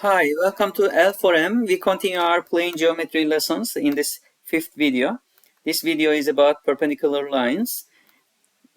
Hi, welcome to Theorem. We continue our plane geometry lessons in this fifth video. This video is about perpendicular lines.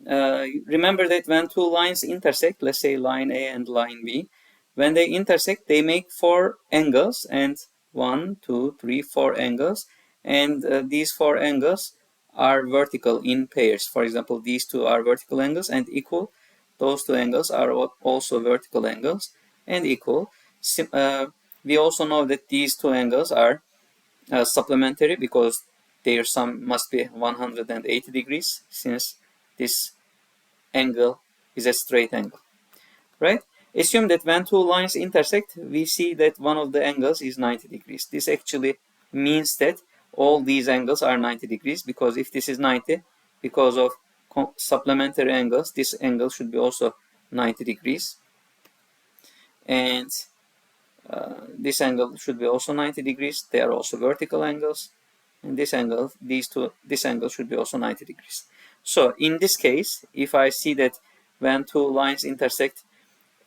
Remember that when two lines intersect, let's say line A and line B, when they intersect, they make four angles, and 1, 2, 3, 4 angles, and these four angles are vertical in pairs. For example, these two are vertical angles and equal. Those two angles are also vertical angles and equal. We also know that these two angles are supplementary because their sum must be 180 degrees, since this angle is a straight angle, right? Assume that when two lines intersect, we see that one of the angles is 90 degrees. This actually means that all these angles are 90 degrees, because if this is 90, because of supplementary angles, this angle should be also 90 degrees. And this angle should be also 90 degrees. They are also vertical angles. And this angle, this angle should be also 90 degrees. So in this case, if I see that when two lines intersect,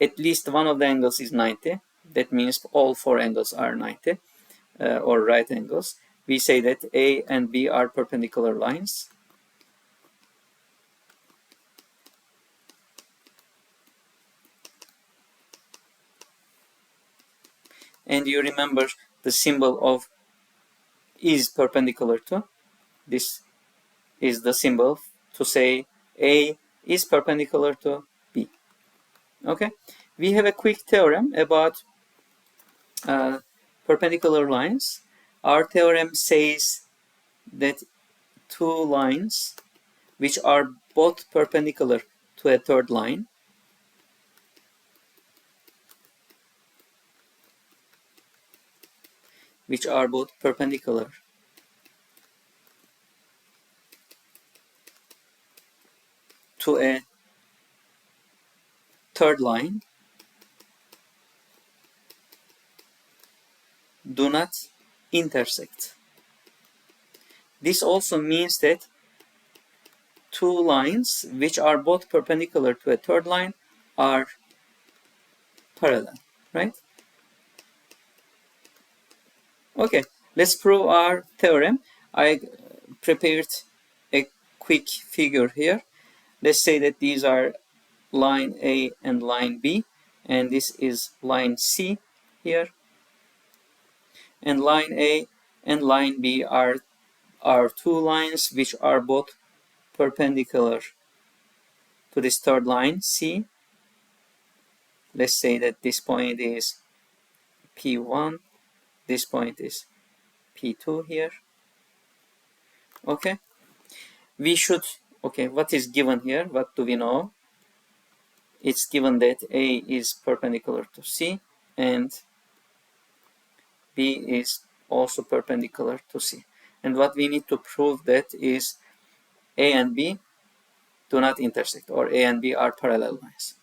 at least one of the angles is 90, that means all four angles are 90, or right angles. We say that A and B are perpendicular lines. And you remember the symbol of is perpendicular to. This is the symbol to say A is perpendicular to B. Okay, we have a quick theorem about perpendicular lines. Our theorem says that two lines which are both perpendicular to a third line which are both perpendicular to a third line do not intersect. This also means that two lines which are both perpendicular to a third line are parallel, right? Okay, let's prove our theorem. I prepared a quick figure here. Let's say that these are line A and line B, and this is line C here. And line A and line B are two lines which are both perpendicular to this third line, C. Let's say that this point is P1, this point is P2 here. Okay, we should, okay, what is given here? What do we know? It's given that A is perpendicular to C and B is also perpendicular to C. And what we need to prove that is A and B do not intersect, or A and B are parallel lines.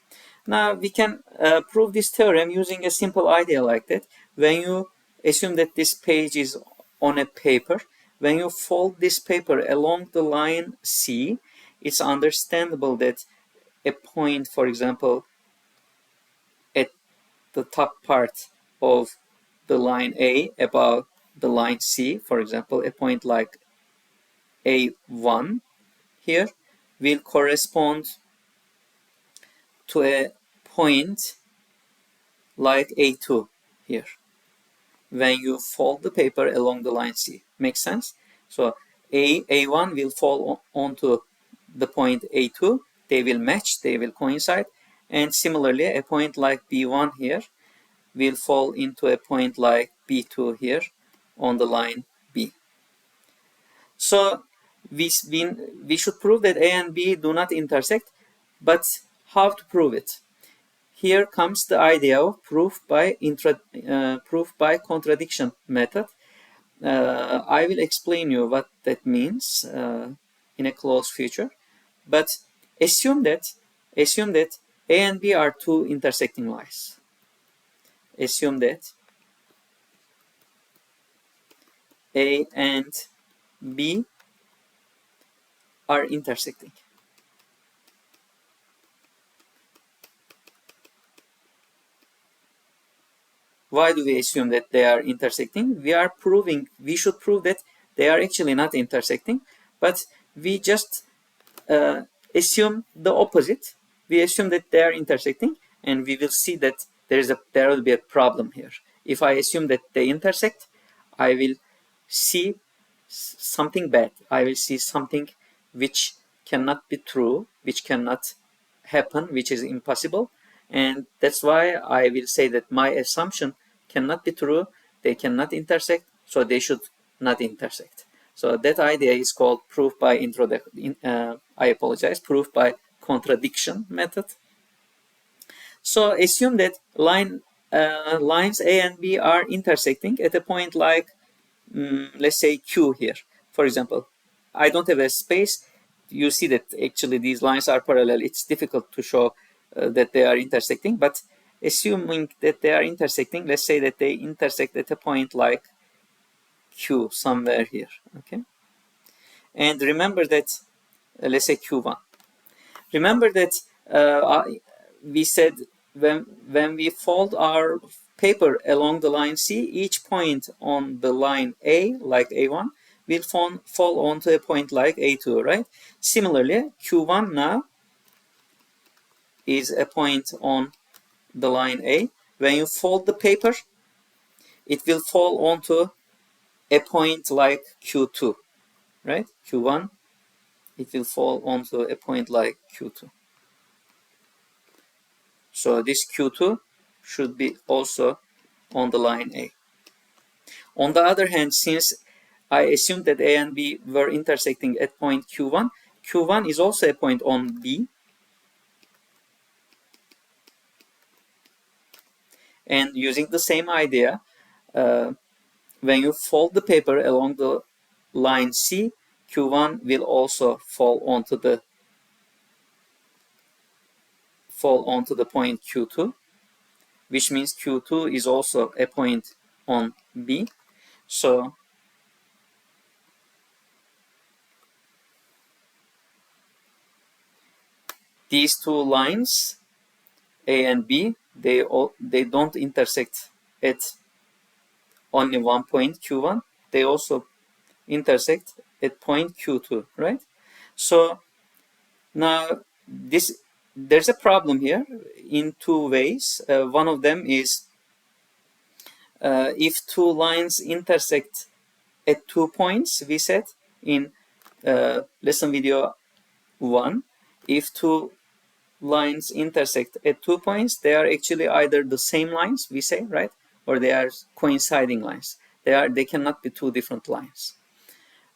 Now we can prove this theorem using a simple idea like that. When you assume that this page is on a paper, when you fold this paper along the line C, it's understandable that a point, for example, at the top part of the line A above the line C, for example, a point like A1 here will correspond to a point like A2 here when you fold the paper along the line C. Makes sense? So A1 will fall onto the point A2. They will match, they will coincide. And similarly, a point like B1 here will fall into a point like B2 here on the line B. So we should prove that A and B do not intersect, but how to prove it? Here comes the idea of proof by contradiction method. I will explain you what that means in a close future. But assume that A and B are two intersecting lines. Assume that A and B are intersecting. Why do we assume that they are intersecting? We should prove that they are actually not intersecting, but we just assume the opposite. We assume that they are intersecting, and we will see that there will be a problem here. If I assume that they intersect, I will see something bad. I will see something which cannot be true, which cannot happen, which is impossible. And that's why I will say that my assumption cannot be true, they cannot intersect, so they should not intersect. So that idea is called proof by proof by contradiction method. So assume that lines A and B are intersecting at a point like, let's say Q here. For example, I don't have a space. You see that actually these lines are parallel. It's difficult to show that they are intersecting, but assuming that they are intersecting, let's say that they intersect at a point like Q somewhere here, okay? And remember that, let's say Q1. Remember that we said when we fold our paper along the line C, each point on the line A, like A1, will fall onto a point like A2, right? Similarly, Q1 now is a point on the line A. When you fold the paper, it will fall onto a point like Q2, right? Q1, it will fall onto a point like Q2. So this Q2 should be also on the line A. On the other hand, since I assumed that A and B were intersecting at point Q1, Q1 is also a point on B. And using the same idea, when you fold the paper along the line C, Q1 will also fall onto the point Q2, which means Q2 is also a point on B. So these two lines, A and B, they don't intersect at only one point Q1. They also intersect at point Q2, right? So now there's a problem here in two ways. One of them is if two lines intersect at 2 points, we said in lesson video 1, if two lines intersect at 2 points, they are actually either the same lines, we say, right? Or they are coinciding lines. They cannot be two different lines.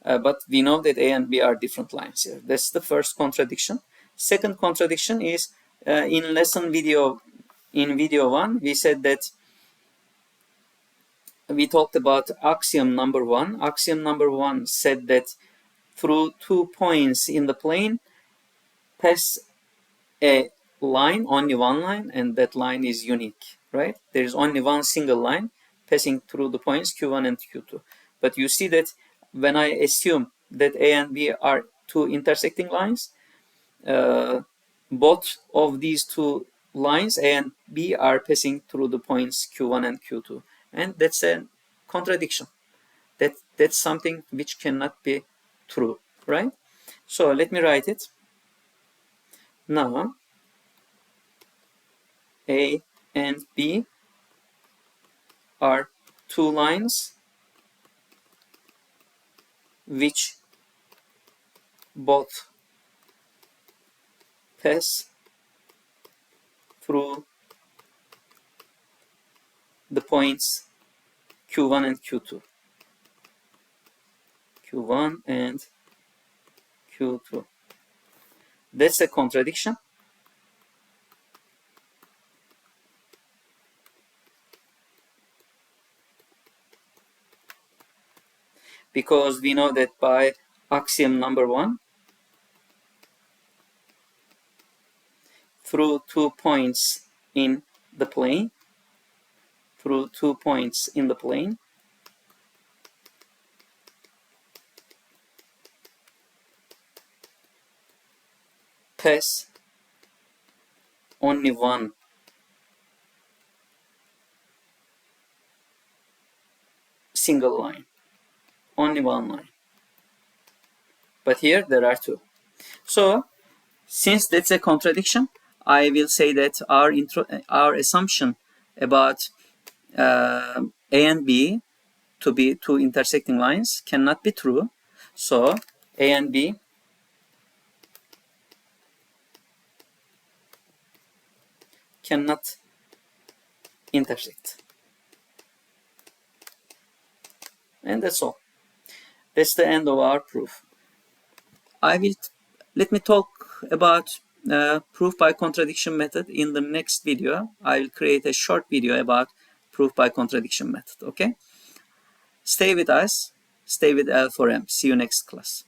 But we know that A and B are different lines here. That's the first contradiction. Second contradiction is in video 1, we said that we talked about axiom number 1. Axiom number 1 said that through 2 points in the plane, pass a line, only one line, and that line is unique, right? There is only one single line passing through the points Q1 and Q2. But you see that when I assume that A and B are two intersecting lines, both of these two lines, A and B, are passing through the points Q1 and Q2. And that's a contradiction. That's something which cannot be true, right? So let me write it. Now, A and B are two lines which both pass through the points Q1 and Q2. Q1 and Q2. That's a contradiction. Because we know that by axiom number 1, through 2 points in the plane, pass only one single line, only one line. But here there are two. So since that's a contradiction, I will say that our assumption about A and B to be two intersecting lines cannot be true. So A and B cannot intersect. And that's all. That's the end of our proof. Let me talk about proof by contradiction method in the next video. I will create a short video about proof by contradiction method. Okay? Stay with us. Stay with L4M. See you next class.